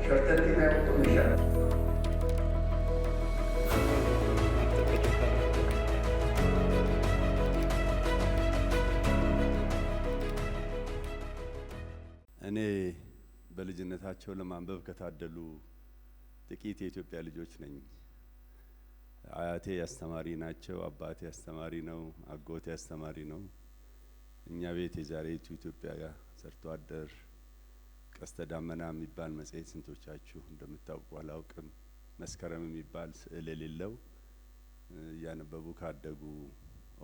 ሸርተቴና ያወጡ ይሻላል። እኔ በልጅነታቸው ለማንበብ ከታደሉ ጥቂት የኢትዮጵያ ልጆች ነኝ። አያቴ አስተማሪ ናቸው፣ አባቴ አስተማሪ ነው፣ አጎቴ አስተማሪ ነው። እኛ ቤት የዛሬቱ ኢትዮጵያ ሰርቶ አደር ቀስተ ዳመና የሚባል መጽሔት ስንቶቻችሁ እንደምታውቁ አላውቅም። መስከረም የሚባል ስዕል የሌለው እያነበቡ ካደጉ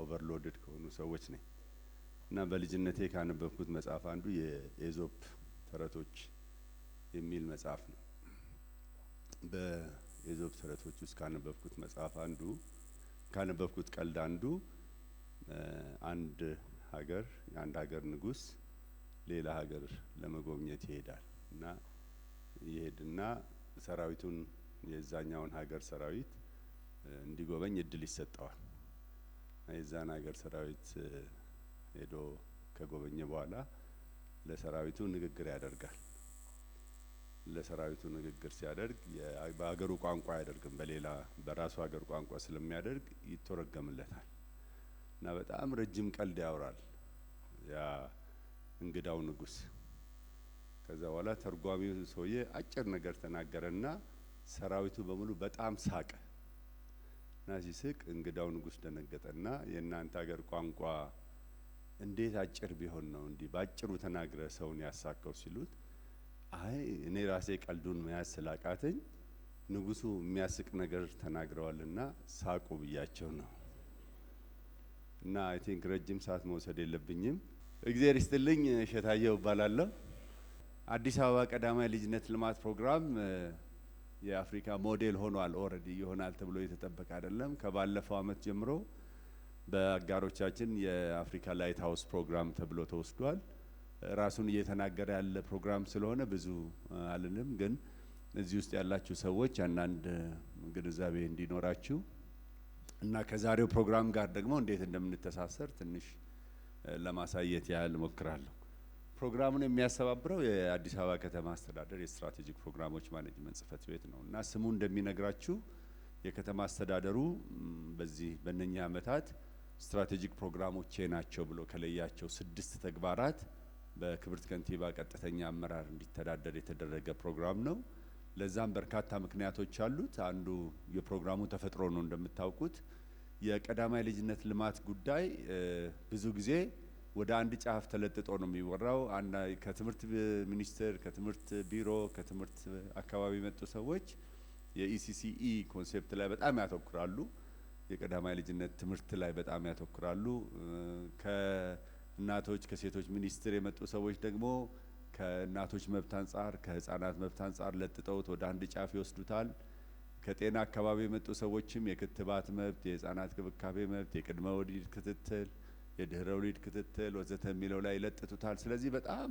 ኦቨርሎድድ ከሆኑ ሰዎች ነኝ እና በልጅነቴ ካነበብኩት መጽሐፍ አንዱ የኤዞፕ ተረቶች የሚል መጽሐፍ ነው። በኤዞፕ ተረቶች ውስጥ ካነበብኩት መጽሐፍ አንዱ ካነበብኩት ቀልድ አንዱ አንድ ሀገር የአንድ ሀገር ንጉስ ሌላ ሀገር ለመጎብኘት ይሄዳል እና ይሄድና ሰራዊቱን የዛኛውን ሀገር ሰራዊት እንዲጎበኝ እድል ይሰጠዋል። የዛን ሀገር ሰራዊት ሄዶ ከጎበኘ በኋላ ለሰራዊቱ ንግግር ያደርጋል። ለሰራዊቱ ንግግር ሲያደርግ በሀገሩ ቋንቋ አያደርግም፣ በሌላ በራሱ ሀገር ቋንቋ ስለሚያደርግ ይተረጎምለታል እና በጣም ረጅም ቀልድ ያወራል ያ እንግዳው ንጉስ። ከዛ በኋላ ተርጓሚው ሰውዬ አጭር ነገር ተናገረና ሰራዊቱ በሙሉ በጣም ሳቀ እና ሲስቅ እንግዳው ንጉስ ደነገጠና የእናንተ ሀገር ቋንቋ እንዴት አጭር ቢሆን ነው እንዲህ ባጭሩ ተናግረ ሰውን ያሳቀው ሲሉት፣ አይ እኔ ራሴ ቀልዱን መያዝ ስላቃተኝ ንጉሱ የሚያስቅ ነገር ተናግረዋልና ሳቁ ብያቸው ነው እና አይ ቲንክ ረጅም ሰዓት መውሰድ የለብኝም። እግዚአብሔር ይስጥልኝ። እሸታየሁ እባላለሁ። አዲስ አበባ ቀዳማዊ ልጅነት ልማት ፕሮግራም የአፍሪካ ሞዴል ሆኗል። ኦልሬዲ ይሆናል ተብሎ የተጠበቀ አይደለም። ከባለፈው አመት ጀምሮ በአጋሮቻችን የአፍሪካ ላይት ሃውስ ፕሮግራም ተብሎ ተወስዷል። ራሱን እየተናገረ ያለ ፕሮግራም ስለሆነ ብዙ አልልም፣ ግን እዚህ ውስጥ ያላችሁ ሰዎች አንዳንድ ግንዛቤ እንዲኖራችሁ እና ከዛሬው ፕሮግራም ጋር ደግሞ እንዴት እንደምንተሳሰር ትንሽ ለማሳየት ያህል ሞክራለሁ። ፕሮግራሙን የሚያስተባብረው የአዲስ አበባ ከተማ አስተዳደር የስትራቴጂክ ፕሮግራሞች ማኔጅመንት ጽህፈት ቤት ነው እና ስሙ እንደሚነግራችሁ የከተማ አስተዳደሩ በእነኛ አመታት ስትራቴጂክ ፕሮግራሞቼ ናቸው ብሎ ከለያቸው 6 ተግባራት በክብርት ከንቲባ ቀጥተኛ አመራር እንዲተዳደር የተደረገ ፕሮግራም ነው። ለዛም በርካታ ምክንያቶች አሉት። አንዱ የፕሮግራሙ ተፈጥሮ ነው። እንደምታውቁት የቀዳማይ ልጅነት ልማት ጉዳይ ብዙ ጊዜ ወደ አንድ ጫፍ ተለጥጦ ነው የሚወራው። ከትምህርት ሚኒስቴር፣ ከትምህርት ቢሮ፣ ከትምህርት አካባቢ የመጡ ሰዎች የኢሲሲኢ ኮንሴፕት ላይ በጣም ያተኩራሉ። የቀዳማይ ልጅነት ትምህርት ላይ በጣም ያተኩራሉ። ከእናቶች ከሴቶች ሚኒስቴር የመጡ ሰዎች ደግሞ ከእናቶች መብት አንጻር ከህፃናት መብት አንጻር ለጥጠውት ወደ አንድ ጫፍ ይወስዱታል። ከጤና አካባቢ የመጡ ሰዎችም የክትባት መብት፣ የህፃናት ክብካቤ መብት፣ የቅድመ ወሊድ ክትትል፣ የድህረ ወሊድ ክትትል ወዘተ የሚለው ላይ ይለጥጡታል። ስለዚህ በጣም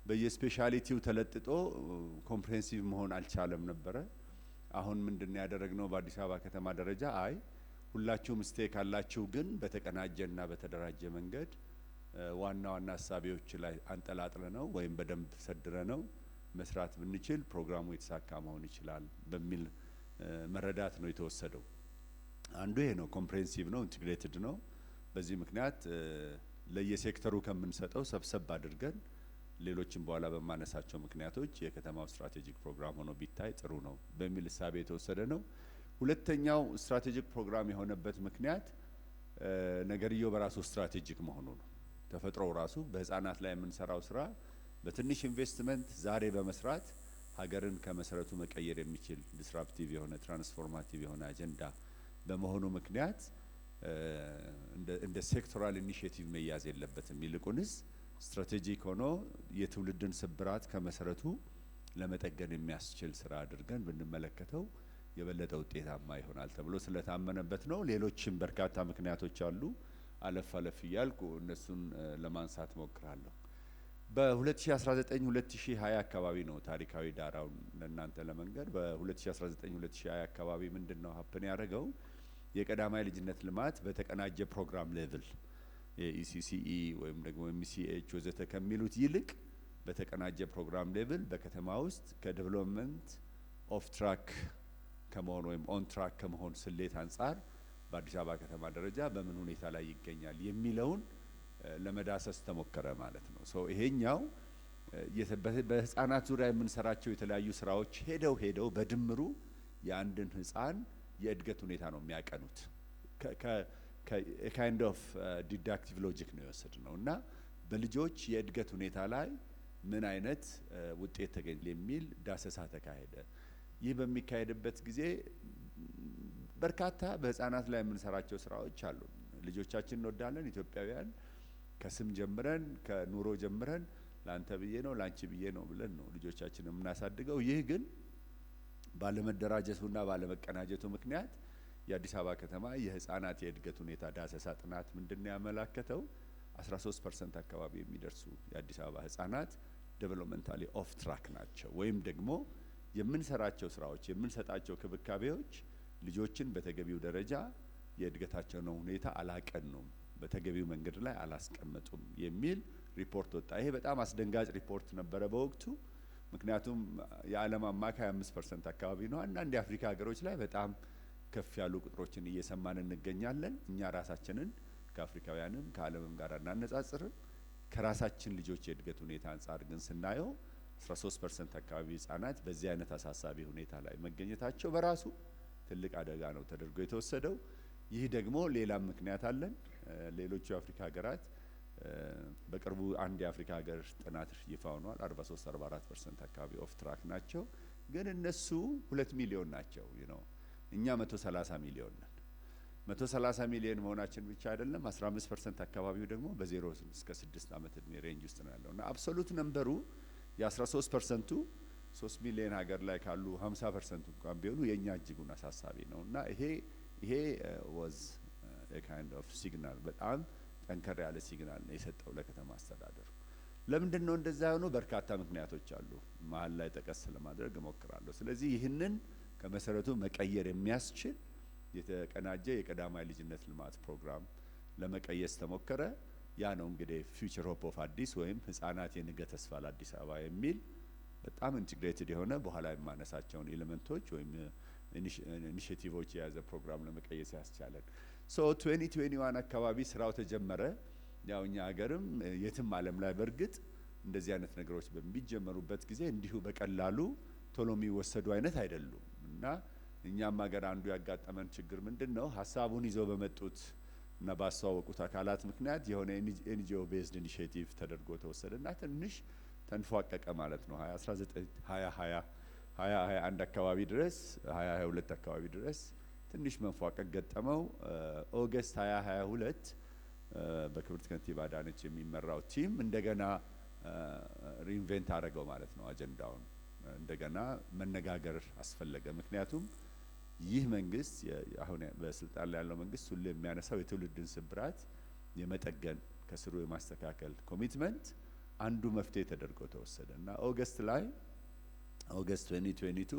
በየስፔሻሊቲው ተለጥጦ ኮምፕሬሄንሲቭ መሆን አልቻለም ነበረ። አሁን ምንድነው ያደረግነው? በአዲስ አበባ ከተማ ደረጃ ሁላችሁም ስቴክ አላችሁ፣ ግን በተቀናጀና በተደራጀ መንገድ ዋና ዋና ሀሳቢዎች ላይ አንጠላጥለ ነው ወይም በደንብ ሰድረ ነው መስራት ብንችል ፕሮግራሙ የተሳካ መሆን ይችላል በሚል መረዳት ነው የተወሰደው። አንዱ ይሄ ነው፣ ኮምፕሬሄንሲቭ ነው፣ ኢንቲግሬትድ ነው። በዚህ ምክንያት ለየሴክተሩ ከምንሰጠው ሰብሰብ አድርገን ሌሎችን በኋላ በማነሳቸው ምክንያቶች የከተማው ስትራቴጂክ ፕሮግራም ሆኖ ቢታይ ጥሩ ነው በሚል እሳቤ የተወሰደ ነው። ሁለተኛው ስትራቴጂክ ፕሮግራም የሆነበት ምክንያት ነገርየው በራሱ ስትራቴጂክ መሆኑ ነው። ተፈጥሮው ራሱ በህፃናት ላይ የምንሰራው ስራ በትንሽ ኢንቨስትመንት ዛሬ በመስራት ሀገርን ከመሰረቱ መቀየር የሚችል ዲስራፕቲቭ የሆነ ትራንስፎርማቲቭ የሆነ አጀንዳ በመሆኑ ምክንያት እንደ ሴክቶራል ኢኒሺዬቲቭ መያዝ የለበትም። ይልቁንስ ስትራቴጂክ ሆኖ የትውልድን ስብራት ከመሰረቱ ለመጠገን የሚያስችል ስራ አድርገን ብንመለከተው የበለጠ ውጤታማ ይሆናል ተብሎ ስለታመነበት ነው። ሌሎችም በርካታ ምክንያቶች አሉ። አለፍ አለፍ እያልኩ እነሱን ለማንሳት ሞክራለሁ። በ2019-2020 አካባቢ ነው ታሪካዊ ዳራውን ለእናንተ ለመንገር። በ2019-2020 አካባቢ ምንድነው ሀፕን ያደረገው? የቀዳማይ ልጅነት ልማት በተቀናጀ ፕሮግራም ሌቭል የኢሲሲኢ ወይም ደግሞ ኤምሲኤች ወዘተ ከሚሉት ይልቅ በተቀናጀ ፕሮግራም ሌቭል በከተማ ውስጥ ከዴቨሎፕመንት ኦፍ ትራክ ከመሆን ወይም ኦን ትራክ ከመሆን ስሌት አንጻር በአዲስ አበባ ከተማ ደረጃ በምን ሁኔታ ላይ ይገኛል የሚለውን ለመዳሰስ ተሞከረ ማለት ነው። ሶ ይሄኛው በህፃናት ዙሪያ የምንሰራቸው የተለያዩ ስራዎች ሄደው በድምሩ የአንድን ህፃን የእድገት ሁኔታ ነው የሚያቀኑት። ካይንድ ኦፍ ዲዳክቲቭ ሎጂክ ነው የወሰድነው እና በልጆች የእድገት ሁኔታ ላይ ምን አይነት ውጤት ተገኘ የሚል ዳሰሳ ተካሄደ። ይህ በሚካሄድበት ጊዜ በርካታ በህፃናት ላይ የምንሰራቸው ስራዎች አሉ። ልጆቻችን እንወዳለን፣ ኢትዮጵያውያን ከስም ጀምረን ከኑሮ ጀምረን ላንተ ብዬ ነው ላንቺ ብዬ ነው ብለን ነው ልጆቻችንን የምናሳድገው። ይህ ግን ባለመደራጀቱና ባለመቀናጀቱ ምክንያት የአዲስ አበባ ከተማ የህፃናት የእድገት ሁኔታ ዳሰሳ ጥናት ምንድነው ያመላከተው? 13% አካባቢ የሚደርሱ የአዲስ አበባ ህፃናት ዴቨሎፕመንታሊ ኦፍ ትራክ ናቸው፣ ወይም ደግሞ የምንሰራቸው ስራዎች የምንሰጣቸው ክብካቤዎች ልጆችን በተገቢው ደረጃ የእድገታቸውን ሁኔታ አላቀኑም፣ በተገቢው መንገድ ላይ አላስቀመጡም የሚል ሪፖርት ወጣ። ይሄ በጣም አስደንጋጭ ሪፖርት ነበረ በወቅቱ። ምክንያቱም የዓለም አማካይ 5% አካባቢ ነው። አንዳንድ የአፍሪካ ሀገሮች ላይ በጣም ከፍ ያሉ ቁጥሮችን እየሰማን እንገኛለን። እኛ ራሳችንን ከአፍሪካውያንም ከዓለምም ጋር እናነጻጽርም። ከራሳችን ልጆች የእድገት ሁኔታ አንጻር ግን ስናየው 13% አካባቢ ህፃናት በዚህ አይነት አሳሳቢ ሁኔታ ላይ መገኘታቸው በራሱ ትልቅ አደጋ ነው ተደርጎ የተወሰደው። ይህ ደግሞ ሌላም ምክንያት አለን። ሌሎቹ የአፍሪካ ሀገራት በቅርቡ አንድ የአፍሪካ ሀገር ጥናት ይፋ ሆኗል። 43-44% አካባቢ ኦፍ ትራክ ናቸው። ግን እነሱ 2 ሚሊዮን ናቸው ነው። እኛ 130 ሚሊዮን ነን። 130 ሚሊዮን መሆናችን ብቻ አይደለም፣ 15% አካባቢው ደግሞ በ0 እስከ 6 ዓመት እድሜ ሬንጅ ውስጥ ነው ያለው እና አብሶሉት ነምበሩ የ13%ቱ 3 ሚሊዮን ሀገር ላይ ካሉ 50% እንኳን ቢሆኑ የኛ እጅጉን አሳሳቢ ነው እና ይሄ was a kind of signal በጣም ጠንከር ያለ ሲግናል ነው የሰጠው ለከተማ አስተዳደሩ። ለምንድን ነው እንደዛ የሆነው? በርካታ ምክንያቶች አሉ። መሀል ላይ ጠቀስ ለማድረግ እሞክራለሁ። ስለዚህ ይህንን ከመሰረቱ መቀየር የሚያስችል የተቀናጀ የቀዳማይ ልጅነት ልማት ፕሮግራም ለመቀየስ ተሞከረ። ያ ነው እንግዲህ ፊውቸር ሆፕ ኦፍ አዲስ ወይም ህፃናት የነገ ተስፋ ለአዲስ አበባ የሚል በጣም ኢንቲግሬትድ የሆነ በኋላ የማነሳቸውን ኤሌመንቶች ወይም ኢኒሼቲቮች የያዘ ፕሮግራም ለመቀየስ ያስቻለን። ሶ 2021 አካባቢ ስራው ተጀመረ። ያው እኛ ሀገርም የትም ዓለም ላይ በእርግጥ እንደዚህ አይነት ነገሮች በሚጀመሩበት ጊዜ እንዲሁ በቀላሉ ቶሎ የሚወሰዱ አይነት አይደሉም እና እኛም ሀገር አንዱ ያጋጠመን ችግር ምንድነው? ሀሳቡን ይዘው በመጡት እና ባስተዋወቁት አካላት ምክንያት የሆነ ኤንጂኦ ቤዝድ ኢኒሼቲቭ ተደርጎ ተወሰደና ትንሽ ተንፏቀቀ ማለት ነው። 2021 አካባቢ ድረስ 2022 አካባቢ ድረስ ትንሽ መንፏቀቅ ገጠመው። ኦገስት 2022 በክብርት ከንቲባ አዳነች የሚመራው ቲም እንደገና ሪኢንቨንት አደረገው ማለት ነው። አጀንዳውን እንደገና መነጋገር አስፈለገ። ምክንያቱም ይህ መንግስት አሁን በስልጣን ላይ ያለው መንግስት ሁሉ የሚያነሳው የትውልድን ስብራት የመጠገን ከስሩ የማስተካከል ኮሚትመንት አንዱ መፍትሄ ተደርጎ ተወሰደ እና ኦገስት 2022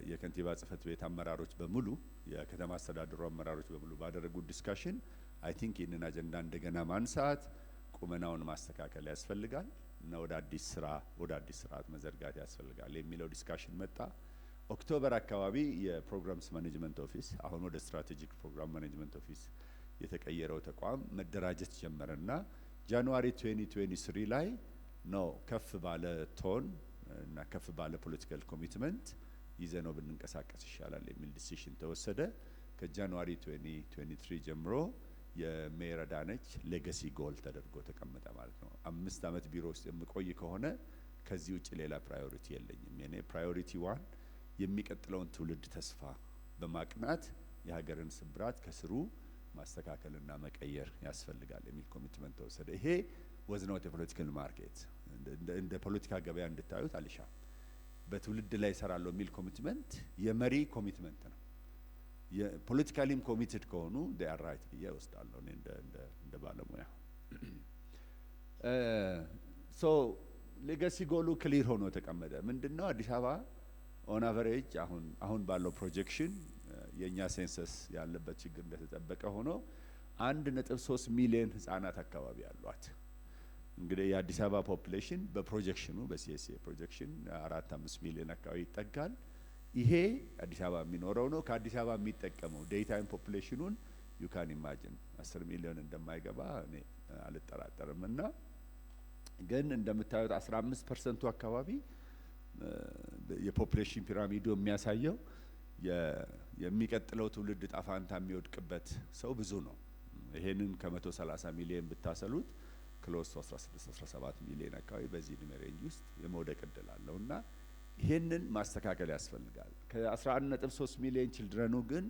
የከንቲባ ጽህፈት ቤት አመራሮች በሙሉ የከተማ አስተዳደሩ አመራሮች በሙሉ ባደረጉት ዲስካሽን አይ ቲንክ ይህንን አጀንዳ እንደገና ማንሳት ቁመናውን ማስተካከል ያስፈልጋል እና ወደ አዲስ ስርዓት መዘርጋት ያስፈልጋል የሚለው ዲስካሽን መጣ። ኦክቶበር አካባቢ የፕሮግራምስ ማኔጅመንት ኦፊስ አሁን ወደ ስትራቴጂክ ፕሮግራም ማኔጅመንት ኦፊስ የተቀየረው ተቋም መደራጀት ጀመረና ጃንዋሪ 2023 ላይ ነው ከፍ ባለ ቶን እና ከፍ ባለ ፖለቲካል ኮሚትመንት ይዘነው ብንንቀሳቀስ ይሻላል የሚል ዲሲሽን ተወሰደ። ከጃንዋሪ 2023 ጀምሮ የሜየር አዳነች ሌጋሲ ጎል ተደርጎ ተቀመጠ ማለት ነው። 5 ዓመት ቢሮ ውስጥ የምቆይ ከሆነ ከዚህ ውጭ ሌላ ፕራዮሪቲ የለኝም። የኔ ፕራዮሪቲ 1 የሚቀጥለውን ትውልድ ተስፋ በማቅናት የሀገርን ስብራት ከስሩ ማስተካከልና መቀየር ያስፈልጋል የሚል ኮሚትመንት ተወሰደ። ይሄ ወዝኖት የፖለቲካል ማርኬት እንደ ፖለቲካ ገበያ እንድታዩት አልሻም። በትውልድ ላይ ይሰራለሁ የሚል ኮሚትመንት የመሪ ኮሚትመንት ነው። የፖለቲካሊም ኮሚትድ ከሆኑ they are right ብዬ እወስዳለሁ እኔ እንደ ባለሙያ። ሶ ሌጋሲ ጎሉ ክሊር ሆኖ ተቀመጠ። ምንድነው? አዲስ አበባ ኦን አቨሬጅ አሁን ባለው ፕሮጀክሽን የኛ ሴንሰስ ያለበት ችግር እንደተጠበቀ ሆኖ 1.3 ሚሊዮን ህፃናት አካባቢ አሏት። እንግዲህ የአዲስ አበባ ፖፑሌሽን በፕሮጀክሽኑ በሲኤስኤ ፕሮጀክሽን 4-5 ሚሊዮን አካባቢ ይጠጋል። ይሄ አዲስ አበባ የሚኖረው ነው። ከአዲስ አበባ የሚጠቀመው ዴይ ታይም ፖፑሌሽኑን ዩ ካን ኢማጂን 10 ሚሊዮን እንደማይገባ እኔ አልጠራጠርም። እና ግን እንደምታዩት 15% አካባቢ የፖፑሌሽን ፒራሚዱ የሚያሳየው የሚቀጥለው ትውልድ ጣፋንታ የሚወድቅበት ሰው ብዙ ነው። ይሄንን ከ130 ሚሊዮን ብታሰሉት ክሎስ 16-17 ሚሊዮን አካባቢ በዚህ እድሜ ሬንጅ ውስጥ የመውደቅ እድል አለው እና ይሄንን ማስተካከል ያስፈልጋል። ከ11.3 ሚሊዮን ችልድረኑ ግን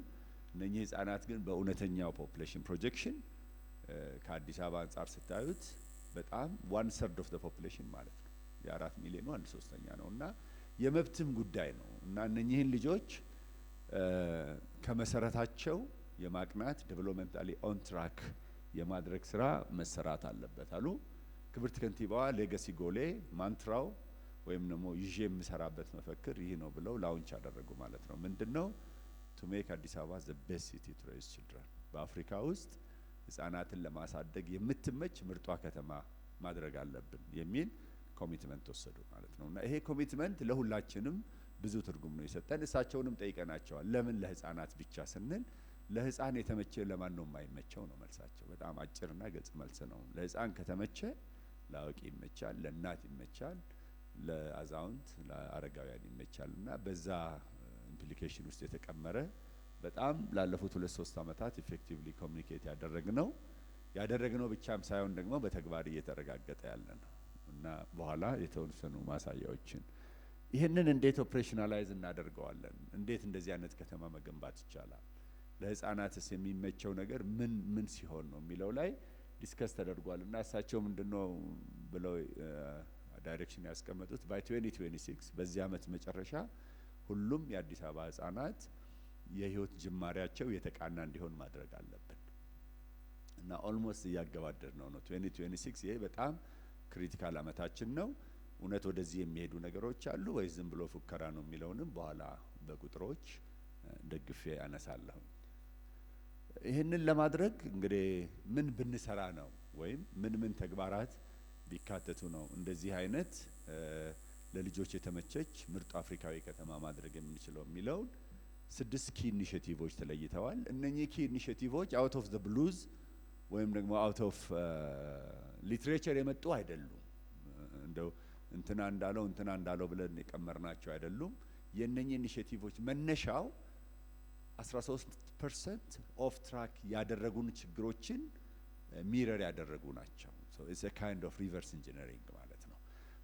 እነኚህ ህጻናት ግን በእውነተኛው ፖፑሌሽን ፕሮጀክሽን ከአዲስ አበባ አንጻር ስታዩት በጣም 1/3 ኦፍ ዘ ፖፑሌሽን ማለት ነው። የ4 ሚሊዮኑ 1/3 ነው እና የመብትም ጉዳይ ነው እና እነኚህን ልጆች ከመሰረታቸው የማቅናት ዴቨሎፕመንታሊ ኦን ትራክ የማድረግ ስራ መሰራት አለበት አሉ ክብርት ከንቲባዋ። ሌጋሲ ጎሌ ማንትራው ወይም ደግሞ ይዤ የምሰራበት መፈክር ይህ ነው ብለው ላውንች አደረጉ ማለት ነው። ምንድነው? ቱ ሜክ አዲስ አበባ ዘ ቤስት ሲቲ ቱ ሬዝ ችልድረን፣ በአፍሪካ ውስጥ ህጻናትን ለማሳደግ የምትመች ምርጧ ከተማ ማድረግ አለብን የሚል ኮሚትመንት ወሰዱ ማለት ነው። እና ይሄ ኮሚትመንት ለሁላችንም ብዙ ትርጉም ነው የሰጠን። እሳቸውንም ጠይቀናቸዋል። ለምን ለህፃናት ብቻ ስንል ለህፃን የተመቸ ለማን ነው የማይመቸው ነው መልሳቸው። በጣም አጭርና ግልጽ መልስ ነው። ለህፃን ከተመቸ ለአዋቂ ይመቻል፣ ለእናት ይመቻል፣ ለአዛውንት ለአረጋውያን ይመቻል። እና በዛ ኢምፕሊኬሽን ውስጥ የተቀመረ በጣም ላለፉት 2-3 አመታት ኢፌክቲቭሊ ኮሚኒኬት ያደረግነው ብቻም ሳይሆን ደግሞ በተግባር እየተረጋገጠ ያለ ነው እና በኋላ የተወሰኑ ማሳያዎችን ይህንን እንዴት ኦፕሬሽናላይዝ እናደርገዋለን፣ እንዴት እንደዚህ አይነት ከተማ መገንባት ይቻላል፣ ለህፃናትስ የሚመቸው ነገር ምን ሲሆን ነው የሚለው ላይ ዲስከስ ተደርጓል። እና እሳቸው ምንድነው ብለው ዳይሬክሽን ያስቀመጡት ባይ 2026 በዚህ አመት መጨረሻ ሁሉም የአዲስ አበባ ህፃናት የህይወት ጅማሬያቸው የተቃና እንዲሆን ማድረግ አለብን እና ኦልሞስት እያገባደድ ነው 2026። ይሄ በጣም ክሪቲካል አመታችን ነው። እውነት ወደዚህ የሚሄዱ ነገሮች አሉ ወይ ዝም ብሎ ፉከራ ነው የሚለውንም በኋላ በቁጥሮች ደግፌ አነሳለሁ። ይህንን ለማድረግ እንግዲህ ምን ብንሰራ ነው ወይም ምን ተግባራት ቢካተቱ ነው እንደዚህ አይነት ለልጆች የተመቸች ምርጥ አፍሪካዊ ከተማ ማድረግ የምንችለው የሚለውን 6 ኪ ኢኒሺዬቲቮች ተለይተዋል። እነኚህ ኪ ኢኒሺዬቲቮች አውት ኦፍ ዘ ብሉዝ ወይም ደግሞ አውት ኦፍ ሊትሬቸር የመጡ አይደሉም። እንደው እንትና እንዳለው ብለን የቀመርናቸው አይደሉም። የእነኚህ ኢኒሺዬቲቮች መነሻው 13% ኦፍ ትራክ ያደረጉን ችግሮችን ሚረር ያደረጉ ናቸው። ሶ ኢትስ አ ካይንድ ኦፍ ሪቨርስ ኢንጂነሪንግ ማለት ነው።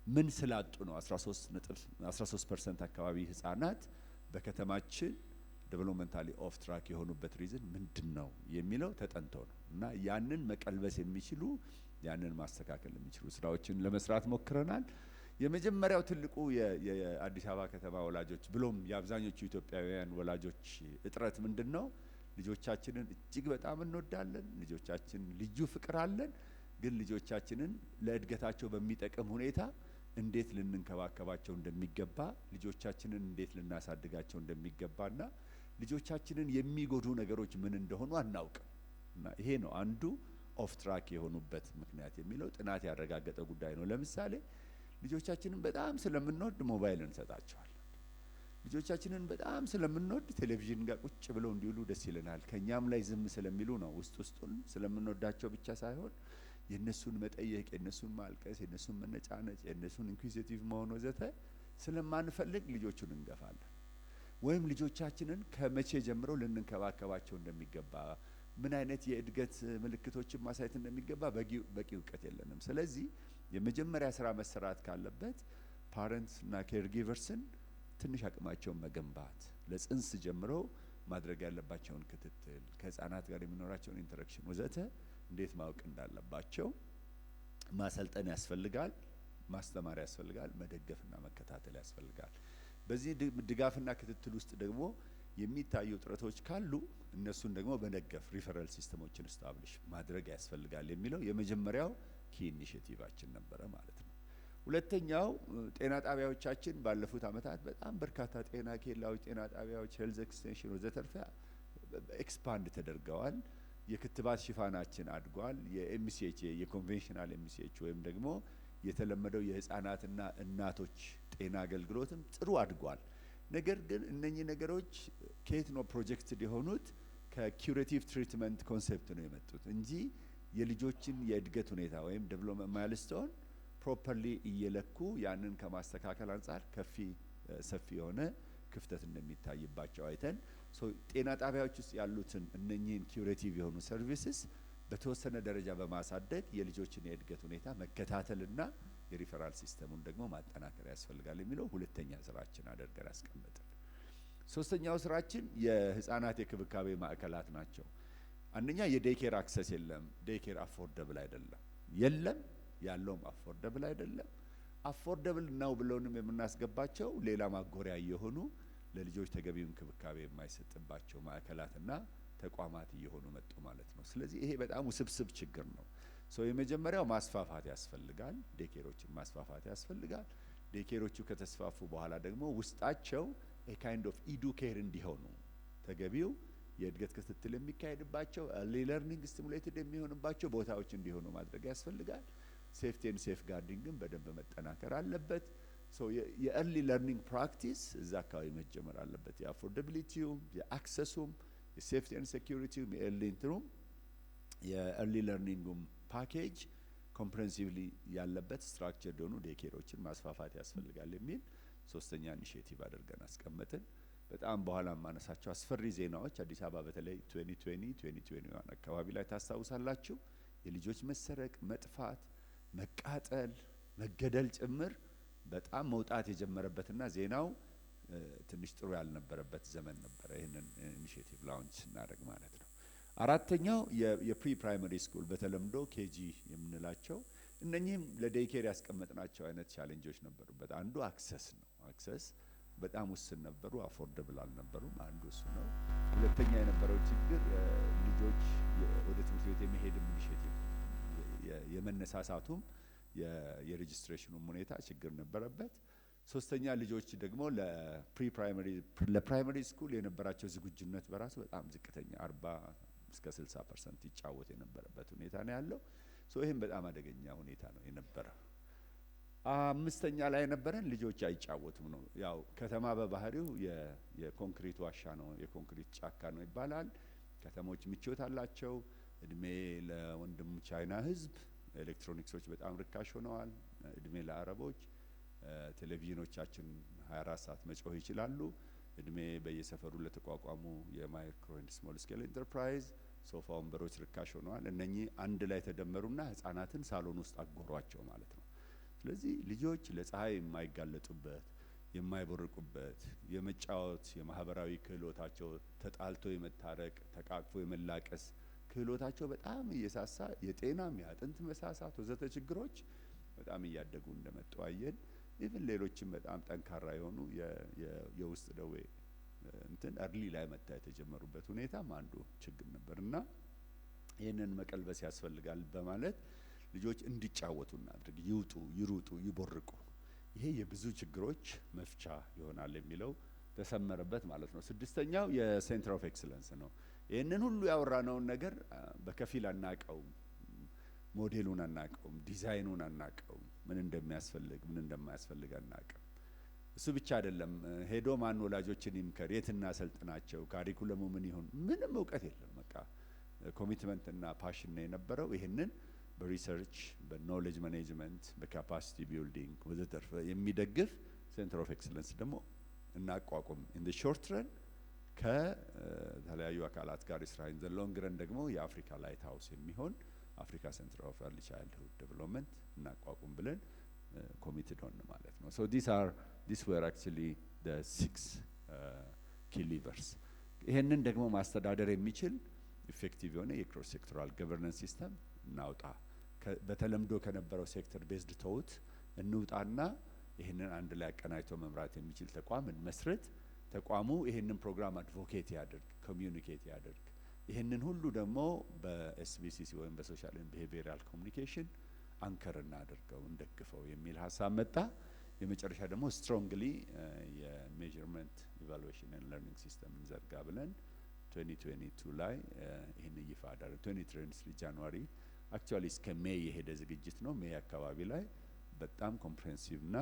ምን ስላጡ ነው 13% አካባቢ ህፃናት በከተማችን ዴቨሎፕመንታሊ ኦፍ ትራክ የሆኑበት ሪዝን ምንድነው የሚለው ተጠንቶ ነው እና ያንን መቀልበስ የሚችሉ ያንን ማስተካከል የሚችሉ ስራዎችን ለመስራት ሞክረናል። የመጀመሪያው ትልቁ የአዲስ አበባ ከተማ ወላጆች ብሎም የአብዛኞቹ ኢትዮጵያውያን ወላጆች እጥረት ምንድነው? ልጆቻችንን እጅግ በጣም እንወዳለን፣ ልጆቻችን ልዩ ፍቅር አለን። ግን ልጆቻችንን ለእድገታቸው በሚጠቅም ሁኔታ እንዴት ልንንከባከባቸው እንደሚገባ፣ ልጆቻችንን እንዴት ልናሳድጋቸው እንደሚገባና ልጆቻችንን የሚጎዱ ነገሮች ምን እንደሆኑ አናውቅም። እና ይሄ ነው አንዱ ኦፍ ትራክ የሆኑበት ምክንያት የሚለው ጥናት ያረጋገጠ ጉዳይ ነው። ለምሳሌ ልጆቻችንን በጣም ስለምንወድ ሞባይል እንሰጣቸዋለን። ልጆቻችንን በጣም ስለምንወድ ቴሌቪዥን ጋር ቁጭ ብለው እንዲውሉ ደስ ይለናል። ከኛም ላይ ዝም ስለሚሉ ነው። ውስጡን ስለምንወዳቸው ብቻ ሳይሆን የነሱን መጠየቅ፣ የነሱን ማልቀስ፣ የነሱን መነጫነጭ፣ የነሱን ኢንኩዊዚቲቭ መሆን ወዘተ ስለማንፈልግ ልጆቹን እንገፋለን። ወይም ልጆቻችንን ከመቼ ጀምረው ልንንከባከባቸው እንደሚገባ፣ ምን አይነት የእድገት ምልክቶችን ማሳየት እንደሚገባ በቂ እውቀት የለንም። ስለዚህ የመጀመሪያ ስራ መሰራት ካለበት ፓረንትስ እና ኬር ጊቨርስን ትንሽ አቅማቸውን መገንባት፣ ለጽንስ ጀምረው ማድረግ ያለባቸውን ክትትል፣ ከህፃናት ጋር የሚኖራቸውን ኢንተራክሽን ወዘተ እንዴት ማወቅ እንዳለባቸው ማሰልጠን ያስፈልጋል፣ ማስተማር ያስፈልጋል፣ መደገፍና መከታተል ያስፈልጋል። በዚህ ድጋፍና ክትትል ውስጥ ደግሞ የሚታዩ ጥረቶች ካሉ እነሱን ደግሞ በደገፍ ሪፈራል ሲስተሞችን ስታብሊሽ ማድረግ ያስፈልጋል የሚለው የመጀመሪያው ኪ ኢኒሺዬቲቫችን ነበረ ማለት ነው። ሁለተኛው ጤና ጣቢያዎቻችን ባለፉት አመታት በጣም በርካታ ጤና ኬላዎች፣ ጤና ጣቢያዎች፣ ሄልዝ ኤክስቴንሽን ወዘተርፈ ኤክስፓንድ ተደርገዋል። የክትባት ሽፋናችን አድጓል። የኤምሲኤች የኮንቬንሽናል ኤምሲኤች ወይም ደግሞ የተለመደው የህፃናትና እናቶች ጤና አገልግሎትም ጥሩ አድጓል። ነገር ግን እነኚህ ነገሮች ከየት ነው ፕሮጀክትድ የሆኑት? ከኪዩሬቲቭ ትሪትመንት ኮንሴፕት ነው የመጡት እንጂ የልጆችን የእድገት ሁኔታ ወይም ዴቨሎፕመንት ማይልስቶን ፕሮፐርሊ እየለኩ ያንን ከማስተካከል አንጻር ሰፊ የሆነ ክፍተት እንደሚታይባቸው አይተን ጤና ጣቢያዎች ውስጥ ያሉትን እነኚህን ኪዩሬቲቭ የሆኑ ሰርቪስስ በተወሰነ ደረጃ በማሳደግ የልጆችን የእድገት ሁኔታ መከታተልና የሪፈራል ሲስተሙን ደግሞ ማጠናከር ያስፈልጋል የሚለው ሁለተኛ ስራችን አድርገን ያስቀመጥን። ሶስተኛው ስራችን የህፃናት የክብካቤ ማዕከላት ናቸው። አንደኛ የዴይኬር አክሰስ የለም። ዴይኬር አፎርደብል አይደለም። ያለውም አፎርደብል አይደለም። አፎርደብል ነው ብለውንም የምናስገባቸው ሌላ ማጎሪያ የሆኑ ለልጆች ተገቢውን እንክብካቤ የማይሰጥባቸው ማዕከላትና ተቋማት እየሆኑ መጡ ማለት ነው። ስለዚህ ይሄ በጣም ውስብስብ ችግር ነው። የመጀመሪያው ማስፋፋት ያስፈልጋል። ዴይኬሮችን ማስፋፋት ያስፈልጋል። ዴይኬሮቹ ከተስፋፉ በኋላ ደግሞ ውስጣቸው ካይንድ ኦፍ ኢዱኬር እንዲሆኑ ተገቢው የእድገት ክትትል የሚካሄድባቸው ኤርሊ ለርኒንግ ስቲሙሌትድ የሚሆንባቸው ቦታዎች እንዲሆኑ ማድረግ ያስፈልጋል። ሴፍቲ ኤንድ ሴፍ ጋርዲንግን በደንብ መጠናከር አለበት። የኤርሊ ለርኒንግ ፕራክቲስ እዛ አካባቢ መጀመር አለበት። የአፎርደቢሊቲውም የአክሰሱም የሴፍቲ ኤንድ ሴኩሪቲውም የኤርሊ እንትኑም የኤርሊ ለርኒንጉም ፓኬጅ ኮምፕሬንሲቭሊ ያለበት ስትራክቸር የሆኑ ዴይኬሮችን ማስፋፋት ያስፈልጋል የሚል ሶስተኛ ኢኒሼቲቭ አድርገን አስቀመጥን። በጣም በኋላ ማነሳቸው አስፈሪ ዜናዎች አዲስ አበባ በተለይ 2021 አካባቢ ላይ ታስታውሳላችሁ። የልጆች መሰረቅ፣ መጥፋት፣ መቃጠል፣ መገደል ጭምር በጣም መውጣት የጀመረበትና ዜናው ትንሽ ጥሩ ያልነበረበት ዘመን ነበረ። ይህንን ኢኒሼቲቭ ላውንች ስናደርግ ማለት ነው። አራተኛው የፕሪ ፕራይመሪ ስኩል በተለምዶ ኬጂ የምንላቸው እነኚህም ለዴይኬር ያስቀመጥናቸው አይነት ቻሌንጆች ነበሩበት። አንዱ አክሰስ ነው። አክሰስ በጣም ውስን ነበሩ፣ አፎርደብል አልነበሩም። አንዱ እሱ ነው። ሁለተኛ የነበረው ችግር ልጆች ወደ ትምህርት ቤት የመሄድም ኢኒሼቲቭ የመነሳሳቱም የሬጂስትሬሽኑም ሁኔታ ችግር ነበረበት። ሶስተኛ ልጆች ደግሞ ለፕራይመሪ ስኩል የነበራቸው ዝግጁነት በራሱ በጣም ዝቅተኛ 40 እስከ 60% ይጫወት የነበረበት ሁኔታ ነው ያለው። ይህም በጣም አደገኛ ሁኔታ ነው የነበረው። አምስተኛ ላይ የነበረን ልጆች አይጫወቱም ነው። ያው ከተማ በባህሪው የኮንክሪት ዋሻ ነው፣ የኮንክሪት ጫካ ነው ይባላል። ከተሞች ምቾት አላቸው። እድሜ ለወንድም ቻይና ህዝብ ኤሌክትሮኒክሶች በጣም ርካሽ ሆነዋል። እድሜ ለአረቦች ቴሌቪዥኖቻችን 24 ሰዓት መጮህ ይችላሉ። እድሜ በየሰፈሩ ለተቋቋሙ የማይክሮ ኤንድ ስሞል ስኬል ኢንተርፕራይዝ ሶፋ ወንበሮች ርካሽ ሆነዋል። እነኚህ አንድ ላይ ተደመሩና ህፃናትን ሳሎን ውስጥ አጎሯቸው ማለት ነው። ስለዚህ ልጆች ለፀሐይ የማይጋለጡበት የማይቦርቁበት የመጫወት የማህበራዊ ክህሎታቸው ተጣልቶ የመታረቅ ተቃቅፎ የመላቀስ ክህሎታቸው በጣም እየሳሳ የጤናም የአጥንት መሳሳት ወዘተ ችግሮች በጣም እያደጉ እንደመጡ አየን። ኢቭን ሌሎችም በጣም ጠንካራ የሆኑ የውስጥ ደዌ እንትን እርሊ ላይ መታየት የጀመሩበት ሁኔታም አንዱ ችግር ነበርና ይህንን መቀልበስ ያስፈልጋል በማለት ልጆች እንዲጫወቱ እናድርግ፣ ይውጡ፣ ይሩጡ፣ ይቦርቁ። ይሄ የብዙ ችግሮች መፍቻ ይሆናል የሚለው ተሰመረበት ማለት ነው። ስድስተኛው የሴንተር ኦፍ ኤክሰለንስ ነው። ይህንን ሁሉ ያወራነውን ነገር በከፊል አናቀውም፣ ሞዴሉን አናቀውም፣ ዲዛይኑን አናቀውም፣ ምን እንደሚያስፈልግ ምን እንደማያስፈልግ አናቀም። እሱ ብቻ አይደለም፣ ሄዶ ማን ወላጆችን ይምከር፣ የት እናሰልጥናቸው፣ ካሪኩለሙ ምን ይሁን፣ ምንም እውቀት የለም። በቃ ኮሚትመንት እና ፓሽን ነው የነበረው። ይህንን በሪሰርች በኖሌጅ ማኔጅመንት በካፓሲቲ ቢልዲንግ ወዘተርፈ የሚደግፍ ሴንተር ኦፍ ኤክሰለንስ ደግሞ እናቋቁም። ኢን ዘ ሾርት ረን ከተለያዩ አካላት ጋር ይስራ፣ ኢን ዘ ሎንግ ረን ደግሞ የአፍሪካ ላይት ሃውስ የሚሆን አፍሪካ ሴንተር ኦፍ ኤርሊ ቻይልድሁድ ዴቨሎፕመንት እናቋቁም ብለን ኮሚትድ ሆን ማለት ነው። ሶ ዲስ ወር አክቹሊ ዘ 6 ኪ ሊቨርስ። ይሄንን ደግሞ ማስተዳደር የሚችል ኢፌክቲቭ የሆነ የክሮስ ሴክቶራል ገቨርነንስ ሲስተም እናውጣ። በተለምዶ ከነበረው ሴክተር ቤዝድ ተውት እንውጣና ይህንን አንድ ላይ አቀናጅቶ መምራት የሚችል ተቋም እንመስረት። ተቋሙ ይህንን ፕሮግራም አድቮኬት ያድርግ፣ ኮሚዩኒኬት ያድርግ። ይህንን ሁሉ ደግሞ በኤስቢሲሲ ወይም በሶሻል ኤንድ ቢሄቪየራል ኮሚኒኬሽን አንከር እናድርገው፣ እንደግፈው የሚል ሀሳብ መጣ። የመጨረሻ ደግሞ ስትሮንግሊ የሜዥርመንት ኢቫሉዌሽን ኤንድ ለርኒንግ ሲስተም እንዘርጋ ብለን 2022 ላይ ይህን ይፋ አደረገ። 2023 ጃንዋሪ አክቹዋሊ እስከ ሜይ የሄደ ዝግጅት ነው። ሜይ አካባቢ ላይ በጣም ኮምፕሬሄንሲቭ እና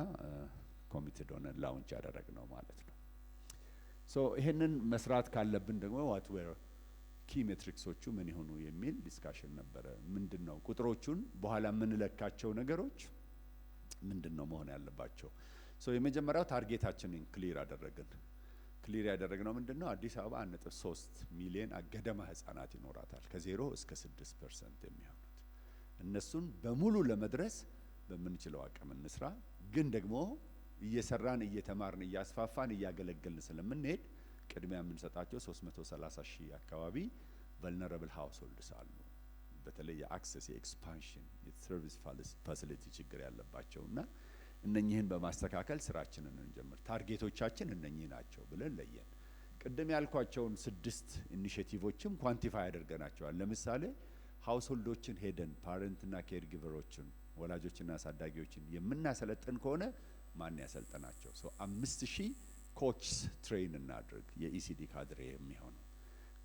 ኮሚትድ ሆነን ላውንች ያደረግነው ማለት ነው። ሶ ይሄንን መስራት ካለብን ደግሞ ዋት ዌር ኪ ሜትሪክሶቹ ምን ይሆኑ የሚል ዲስካሽን ነበረ። ምንድነው ቁጥሮቹን በኋላ የምንለካቸው ነገሮች ምንድነው መሆን ያለባቸው? ሶ የመጀመሪያው ታርጌታችንን ክሊር አደረግን። ክሊር ያደረግነው ምንድነው አዲስ አበባ 1.3 ሚሊዮን ገደማ ህጻናት ይኖራታል፣ ከ0 እስከ 6% የሚሆኑት። እነሱን በሙሉ ለመድረስ በምንችለው አቅም እንስራ። ግን ደግሞ እየሰራን እየተማርን እያስፋፋን እያገለገልን ስለምንሄድ ቅድሚያ የምንሰጣቸው 330 ሺህ አካባቢ ቨልነራብል ሃውስሆልድስ አሉ። በተለይ የአክሰስ የኤክስፓንሽን የሰርቪስ ፋሲሊቲ ችግር ያለባቸውና እነኚህን በማስተካከል ስራችንን እንጀምር። ታርጌቶቻችን እነኚህ ናቸው ብለን ለየን። ቅድም ያልኳቸውን 6 ኢኒሼቲቮችም ኳንቲፋይ አድርገናቸዋል። ለምሳሌ ሃውስሆልዶችን ሄደን ፓረንትና ኬር ጊቨሮችን ወላጆችና አሳዳጊዎችን የምናሰለጥን ከሆነ ማን ያሰልጠናቸው? 5000 ኮችስ ትሬን እናድርግ። የኢሲዲ ካድሬ የሚሆነው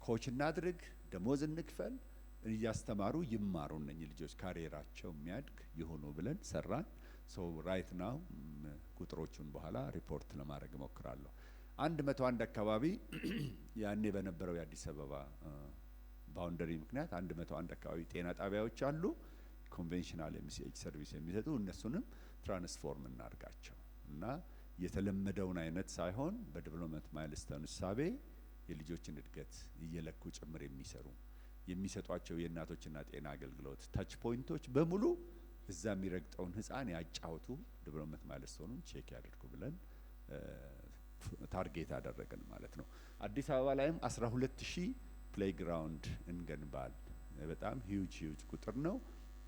ኮች እናድርግ፣ ደሞዝ እንክፈል፣ እያስተማሩ ይማሩ። እነኚህ ልጆች ካሪየራቸው የሚያድግ ይሆኑ ብለን ሰራን። ሶ ራይት ናው ቁጥሮቹን በኋላ ሪፖርት ለማድረግ እሞክራለሁ። 101 አካባቢ ያኔ በነበረው የአዲስ አበባ ባውንደሪ ምክንያት 101 አካባቢ ጤና ጣቢያዎች አሉ፣ ኮንቬንሽናል ኤምሲኤች ሰርቪስ የሚሰጡ። እነሱንም ትራንስፎርም እናርጋቸው እና የተለመደውን አይነት ሳይሆን በዴቨሎፕመንት ማይልስቶን እሳቤ የልጆችን እድገት እየለኩ ጭምር የሚሰጧቸው የእናቶችና ጤና አገልግሎት ታች ፖይንቶች በሙሉ እዛ የሚረግጠውን ህፃን ያጫውቱ፣ ዴቨሎፕመንት ማይልስቶኑን ቼክ ያደርጉ ብለን ታርጌት አደረግን ማለት ነው። አዲስ አበባ ላይም 12000 ፕሌይግራውንድ እንገንባል። በጣም ሂውጅ ቁጥር ነው።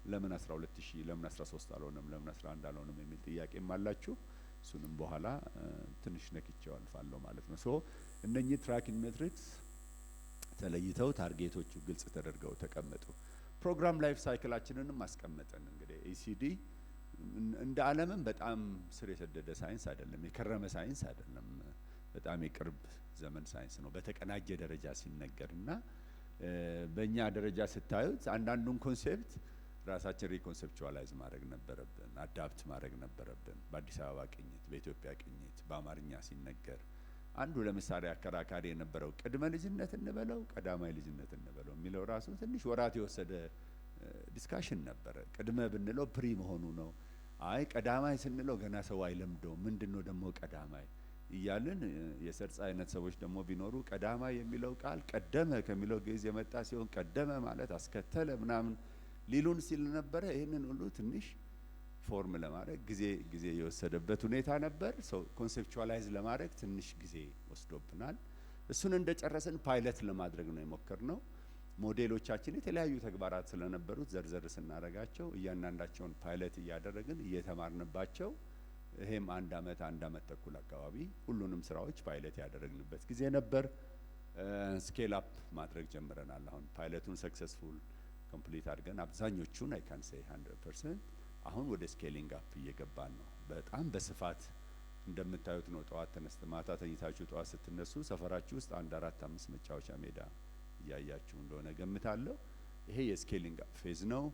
ለምን 12000 ለምን 13 አልሆነም ለምን 11 አልሆነም የሚል ጥያቄም አላችሁ። እሱንም በኋላ ትንሽ ነክቼው አልፋለሁ ማለት ነው። ሶ እነኚህ ትራኪንግ ሜትሪክስ ተለይተው ታርጌቶቹ ግልጽ ተደርገው ተቀመጡ። ፕሮግራም ላይፍ ሳይክላችንንም አስቀመጠን። እንግዲህ ኢሲዲ እንደ ዓለምም በጣም ስር የሰደደ ሳይንስ አይደለም፣ የከረመ ሳይንስ አይደለም። በጣም የቅርብ ዘመን ሳይንስ ነው በተቀናጀ ደረጃ ሲነገርና በእኛ ደረጃ ስታዩት አንዳንዱን ኮንሴፕት ራሳችን ሪኮንሴፕቹዋላይዝ ማድረግ ነበረብን፣ አዳፕት ማድረግ ነበረብን። በአዲስ አበባ ቅኝት፣ በኢትዮጵያ ቅኝት፣ በአማርኛ ሲነገር አንዱ ለምሳሌ አከራካሪ የነበረው ቅድመ ልጅነት እንበለው ቀዳማይ ልጅነት እንበለው የሚለው ራሱ ትንሽ ወራት የወሰደ ዲስካሽን ነበረ። ቅድመ ብንለው ፕሪ መሆኑ ነው። አይ ቀዳማይ ስንለው ገና ሰው አይለምደው፣ ምንድነው ደግሞ ቀዳማይ እያልን የሰርጽ አይነት ሰዎች ደግሞ ቢኖሩ ቀዳማይ የሚለው ቃል ቀደመ ከሚለው ግዕዝ የመጣ ሲሆን ቀደመ ማለት አስከተለ ምናምን ሊሉን ሲል ነበረ። ይህንን ሁሉ ትንሽ ፎርም ለማድረግ ጊዜ የወሰደበት ሁኔታ ነበር። ሰው ኮንሴፕቹዋላይዝ ለማድረግ ትንሽ ጊዜ ወስዶብናል። እሱን እንደጨረስን ፓይለት ለማድረግ ነው የሞከርነው። ሞዴሎቻችን የተለያዩ ተግባራት ስለነበሩት ዘርዘር ስናደርጋቸው እያንዳንዳቸውን ፓይለት እያደረግን እየተማርንባቸው፣ ይሄም አንድ አመት ተኩል አካባቢ ሁሉንም ስራዎች ፓይለት ያደረግንበት ጊዜ ነበር። ስኬል አፕ ማድረግ ጀምረናል። አሁን ፓይለቱን ሰክሰስፉል ኮምፕሊት አድርገን አብዛኞቹን አይ ካን ሴይ 100% አሁን ወደ ስኬሊንግ አፕ እየገባን ነው። በጣም በስፋት እንደምታዩት ነው። ጠዋት ተነስተ ማታ ተኝታችሁ ጠዋት ስትነሱ ሰፈራችሁ ውስጥ 4-5 መጫወቻ ሜዳ እያያችሁ እንደሆነ ገምታለሁ። ይሄ የስኬሊንግ አፕ ፌዝ ነው።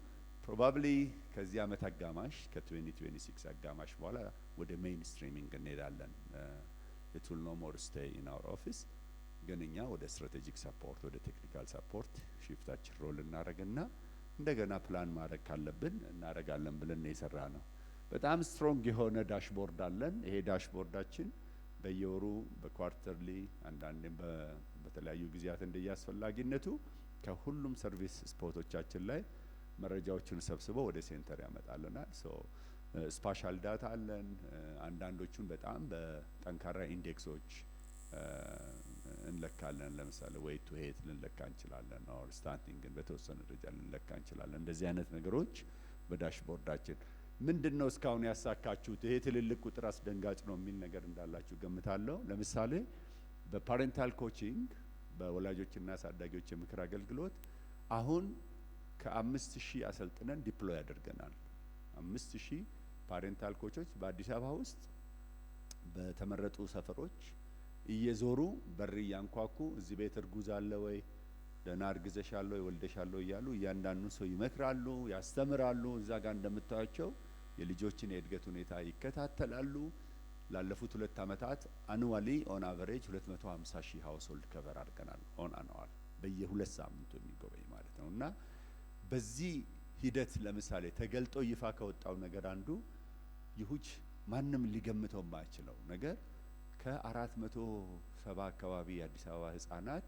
ፕሮባብሊ ከዚህ አመት አጋማሽ ከ2026 አጋማሽ በኋላ ወደ ሜይን ስትሪሚንግ እንሄዳለን። it will no more stay in our office ግን እኛ ወደ ስትራቴጂክ ሰፖርት ወደ ቴክኒካል ሰፖርት ሺፍታችን ሮል እናደርግና እንደገና ፕላን ማድረግ ካለብን እናደርጋለን ብለን የሰራ ነው። በጣም ስትሮንግ የሆነ ዳሽቦርድ አለን። ይሄ ዳሽቦርዳችን በየወሩ በኳርተርሊ አንዳንዴም በተለያዩ ጊዜያት እንደያስፈላጊነቱ ከሁሉም ሰርቪስ ስፖቶቻችን ላይ መረጃዎችን ሰብስበው ወደ ሴንተር ያመጣልናል። ሶ ስፓሻል ዳታ አለን። አንዳንዶቹን በጣም በጠንካራ ኢንዴክሶች እንለካለን። ለምሳሌ ዌይት ቱ ሄት ልንለካ እንችላለን። ኦር ስታንዲንግን በተወሰነ ደረጃ ልንለካ እንችላለን። እንደዚህ አይነት ነገሮች በዳሽቦርዳችን ምንድነው እስካሁን ያሳካችሁት? ይሄ ትልልቅ ቁጥር አስደንጋጭ ነው የሚል ነገር እንዳላችሁ ገምታለሁ። ለምሳሌ በፓሬንታል ኮቺንግ በወላጆችና አሳዳጊዎች የምክር አገልግሎት አሁን ከ5000 አሰልጥነን ዲፕሎይ አድርገናል። 5000 ፓሬንታል ኮቾች በአዲስ አበባ ውስጥ በተመረጡ ሰፈሮች እየዞሩ በር እያንኳኩ እዚህ ቤት እርጉዝ አለ ወይ፣ ደህና እርግዘሻል ወይ፣ ወልደሻል ወይ እያሉ እያንዳንዱ ሰው ይመክራሉ፣ ያስተምራሉ። እዛ ጋር እንደምታዩቸው የልጆችን የእድገት ሁኔታ ይከታተላሉ። ላለፉት 2 ዓመታት አኑዋሊ ኦን አቨሬጅ 250 ሺህ ሃውስሆልድ ከቨር አድርገናል። ኦን አኑዋል በየ2 ሳምንቱ የሚጎበኝ ማለት ነው። እና በዚህ ሂደት ለምሳሌ ተገልጦ ይፋ ከወጣው ነገር አንዱ ይሁች ማንም ሊገምተው የማይችለው ነገር ከ470 አካባቢ የአዲስ አበባ ህጻናት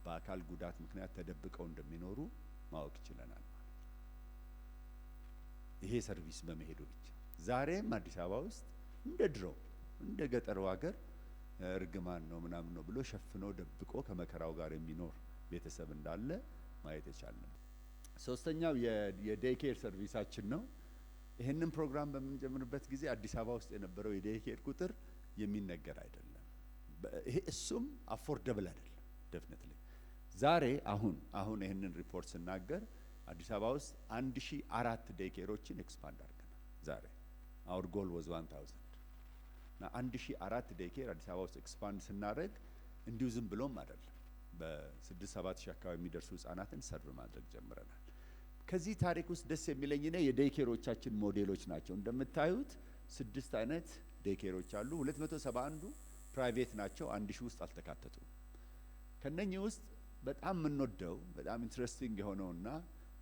በአካል ጉዳት ምክንያት ተደብቀው እንደሚኖሩ ማወቅ ችለናል ማለት ነው። ይሄ ሰርቪስ በመሄዱ ብቻ ዛሬም አዲስ አበባ ውስጥ እንደ ድሮ እንደ ገጠሩ ሀገር እርግማን ነው ምናምን ነው ብሎ ሸፍኖ ደብቆ ከመከራው ጋር የሚኖር ቤተሰብ እንዳለ ማየት የቻልነው። ሶስተኛው የዴይ ኬር ሰርቪሳችን ነው። ይህንን ፕሮግራም በምንጀምርበት ጊዜ አዲስ አበባ ውስጥ የነበረው የዴይ ኬር ቁጥር የሚነገር አይደለም። ይሄ እሱም አፎርደብል አይደለም ዴፊኒትሊ። ዛሬ አሁን ይህንን ሪፖርት ስናገር አዲስ አበባ ውስጥ 1004 ዴይ ኬሮችን ኤክስፓንድ አድርገናል። ዛሬ አውር ጎል ወዝ 1000 እና 1004 ዴይ ኬር አዲስ አበባ ውስጥ ኤክስፓንድ ስናደርግ እንዲሁ ዝም ብሎም አይደለም። በ6-7 ሺህ አካባቢ የሚደርሱ ህጻናትን ሰርቭ ማድረግ ጀምረናል። ከዚህ ታሪክ ውስጥ ደስ የሚለኝ እኔ የዴይ ኬሮቻችን ሞዴሎች ናቸው። እንደምታዩት 6 አይነት ዴይ ኬሮች አሉ። 271ዱ ፕራይቬት ናቸው። 1000 ውስጥ አልተካተቱም። ከነኚህ ውስጥ በጣም የምንወደው በጣም ኢንትረስቲንግ የሆነውና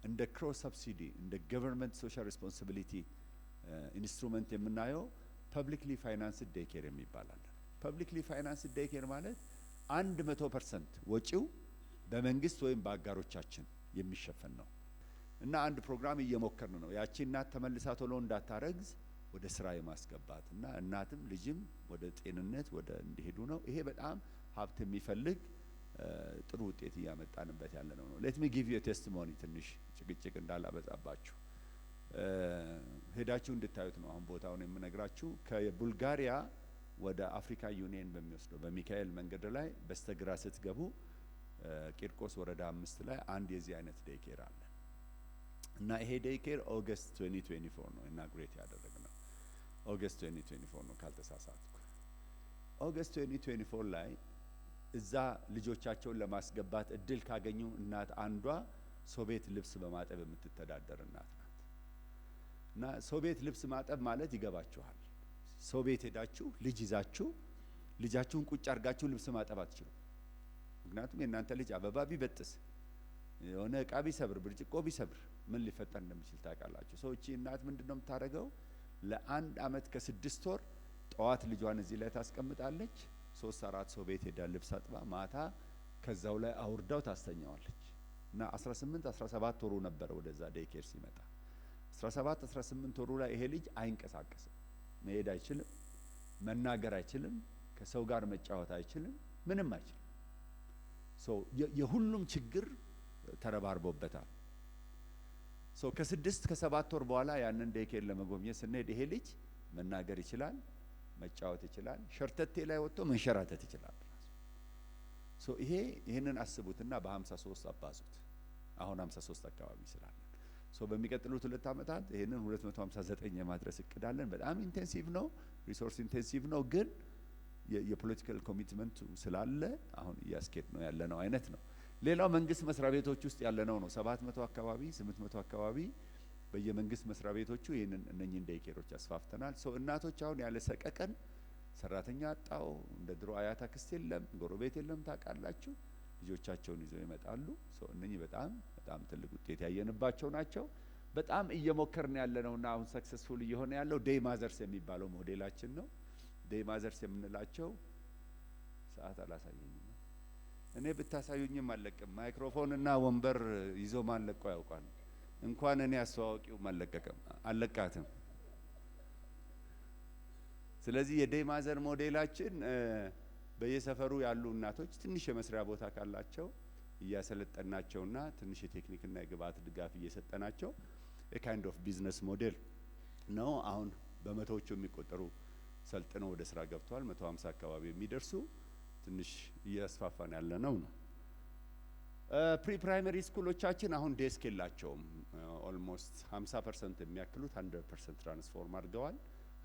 እንደ ክሮስ ሰብሲዲ እንደ ገቨርንመንት ሶሻል ሪስፖንሲቢሊቲ ኢንስትሩመንት የምናየው ፐብሊክሊ ፋይናንስድ ዴይ ኬር የሚባል አለ። ፐብሊክሊ ፋይናንስድ ዴይ ኬር ማለት 100% ወጪው በመንግስት ወይም በአጋሮቻችን የሚሸፈን ነው እና አንድ ፕሮግራም እየሞከርን ነው። ያቺ እናት ተመልሳ ቶሎ እንዳታረግዝ ወደ ስራ የማስገባት እና እናትም ልጅም ወደ ጤንነት ወደ እንዲሄዱ ነው። ይሄ በጣም ሀብት የሚፈልግ ጥሩ ውጤት እያመጣንበት ያለ ነው። ሌት ሚ ጊቭ ዩ ቴስቲሞኒ ትንሽ ጭቅጭቅ እንዳላበዛባችሁ ሄዳችሁ እንድታዩት ነው አሁን ቦታውን የምነግራችሁ። ከቡልጋሪያ ወደ አፍሪካ ዩኒየን በሚወስደው በሚካኤል መንገድ ላይ በስተግራ ስትገቡ ቂርቆስ ወረዳ 5 ላይ አንድ የዚህ አይነት ዴይ ኬር አለ እና ይሄ ዴይ ኬር ኦገስት 2024 ነው ኢናጉሬት ያደረግነው። ኦገስት 2024 ነው ካልተሳሳትኩ። ኦገስት 2024 ላይ እዛ ልጆቻቸውን ለማስገባት እድል ካገኙ እናት አንዷ ሶቤት ልብስ በማጠብ የምትተዳደር እናት ናት። እና ሶቤት ልብስ ማጠብ ማለት ይገባችኋል። ሶቤት ሄዳችሁ ልጅ ይዛችሁ ልጃችሁን ቁጭ አርጋችሁ ልብስ ማጠብ አትችሉ። ምክንያቱም የእናንተ ልጅ አበባ ቢበጥስ የሆነ እቃ ቢሰብር ብርጭቆ ቢሰብር ምን ሊፈጠር እንደሚችል ታውቃላችሁ። ሰዎች እናት ምንድነው የምታደርገው? ለ1 ዓመት ከ6 ወር ጠዋት ልጇን እዚህ ላይ ታስቀምጣለች። 3-4 ሰው ቤት ሄዳ ልብስ አጥባ ማታ ከዛው ላይ አውርዳው ታስተኛዋለች። እና 18-17 ወሩ ነበር ወደዛ ዴይ ኬር ሲመጣ። 17-18 ወሩ ላይ ይሄ ልጅ አይንቀሳቀስም፣ መሄድ አይችልም፣ መናገር አይችልም፣ ከሰው ጋር መጫወት አይችልም፣ ምንም አይችልም። የሁሉም ችግር ተረባርቦበታል። ከ6-7 ወር በኋላ ያንን ዴይ ኬር ለመጎብኘት ስንሄድ ይሄ ልጅ መናገር ይችላል፣ መጫወት ይችላል፣ ሸርተቴ ላይ ወጥቶ መንሸራተት ይችላል። ይሄንን አስቡትና በ53 አባዙት። አሁን 53 አካባቢ ስላለን በሚቀጥሉት 2 ዓመታት ይሄንን 259 የማድረስ እቅዳለን። በጣም ኢንቴንሲቭ ነው፣ ሪሶርስ ኢንቴንሲቭ ነው፣ ግን የፖለቲካል ኮሚትመንቱ ስላለ አሁን እያስኬድ ነው ያለነው አይነት ነው። ሌላው መንግስት መስሪያ ቤቶች ውስጥ ያለነው ነው። 700 አካባቢ 800 አካባቢ በየመንግስት መስሪያ ቤቶቹ እነኚህን ዴይ ኬሮች ያስፋፍተናል። እናቶች አሁን ያለ ሰቀቀን ሰራተኛ አጣው፣ እንደ ድሮ አያት አክስት የለም፣ ጎረቤት የለም፣ ታውቃላችሁ፣ ልጆቻቸውን ይዘው ይመጣሉ። እነኚህ በጣም ትልቅ ውጤት ያየንባቸው ናቸው። በጣም እየሞከርን ያለነውና አሁን ሰክሰስፉል እየሆነ ያለው ዴይ ማዘርስ የሚባለው ሞዴላችን ነው። ዴይ ማዘርስ የምንላቸው ሰዓት አላሳየኝም፣ እኔ ብታሳዩኝም አልለቅም። ማይክሮፎን እና ወንበር ይዞ ማን ለቆ ያውቃል? እንኳን እኔ አስተዋዋቂው አልለቃትም። ስለዚህ የዴይ ማዘር ሞዴላችን በየሰፈሩ ያሉ እናቶች ትንሽ የመስሪያ ቦታ ካላቸው እያሰለጠናቸውና ትንሽ የቴክኒክና የግብአት ድጋፍ እየሰጠናቸው የካይንድ ኦፍ ቢዝነስ ሞዴል ነው። አሁን በመቶዎቹ የሚቆጠሩ ሰልጥነው ወደ ስራ ገብተዋል። 150 አካባቢ የሚደርሱ ትንሽ እያስፋፋን ያለ ነው። ፕሪ ፕራይመሪ ስኩሎቻችን አሁን ዴስክ የላቸውም። ኦልሞስት 50% የሚያክሉት 100% ትራንስፎርም አድርገዋል።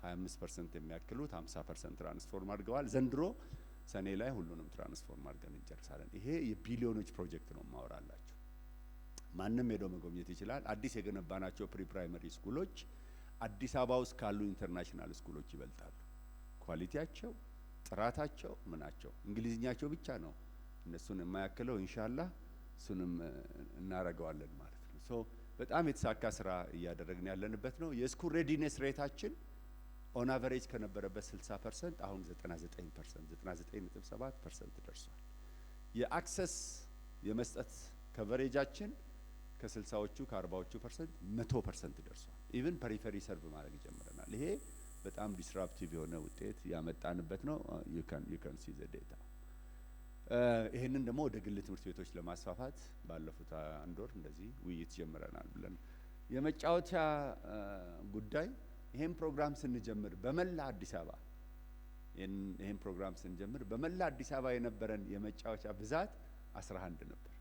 25% የሚያክሉት 50% ትራንስፎርም አድርገዋል። ዘንድሮ ሰኔ ላይ ሁሉንም ትራንስፎርም አድርገን እንጨርሳለን። ይሄ የቢሊዮኖች ፕሮጀክት ነው ማወራላችሁ። ማንም ሄዶ መጎብኘት ይችላል። አዲስ የገነባናቸው ፕራይመሪ ስኩሎች አዲስ አበባ ውስጥ ካሉ ኢንተርናሽናል ስኩሎች ይበልጣሉ። ኳሊቲያቸው፣ ጥራታቸው፣ ምናቸው እንግሊዝኛቸው ብቻ ነው እነሱን የማያክለው። ኢንሻአላህ እሱንም እናረጋዋለን ማለት ነው። ሶ በጣም የተሳካ ስራ እያደረግን ያለንበት ነው። የስኩል ሬዲነስ ሬታችን ኦን አቨሬጅ ከነበረበት 60% አሁን 99% 99.7% ደርሷል። የአክሰስ የመስጠት ከቨሬጃችን ከ60ዎቹ ከ40ዎቹ ፐርሰንት 100% ደርሷል። ኢቭን ፐሪፈሪ ሰርቭ ማድረግ ጀምረናል። ይሄ በጣም ዲስራፕቲቭ የሆነ ውጤት ያመጣንበት ነው። ዩ ካን ሲ ዘ ዴታ። ይሄንን ደግሞ ወደ ግል ትምህርት ቤቶች ለማስፋፋት ባለፉት አንድ ወር እንደዚህ ውይይት ጀምረናል ብለን የመጫወቻ ጉዳይ ይሄን ፕሮግራም ስንጀምር በመላ አዲስ አበባ ይሄን ፕሮግራም ስንጀምር በመላ አዲስ አበባ የነበረን የመጫወቻ ብዛት 11 ነበር።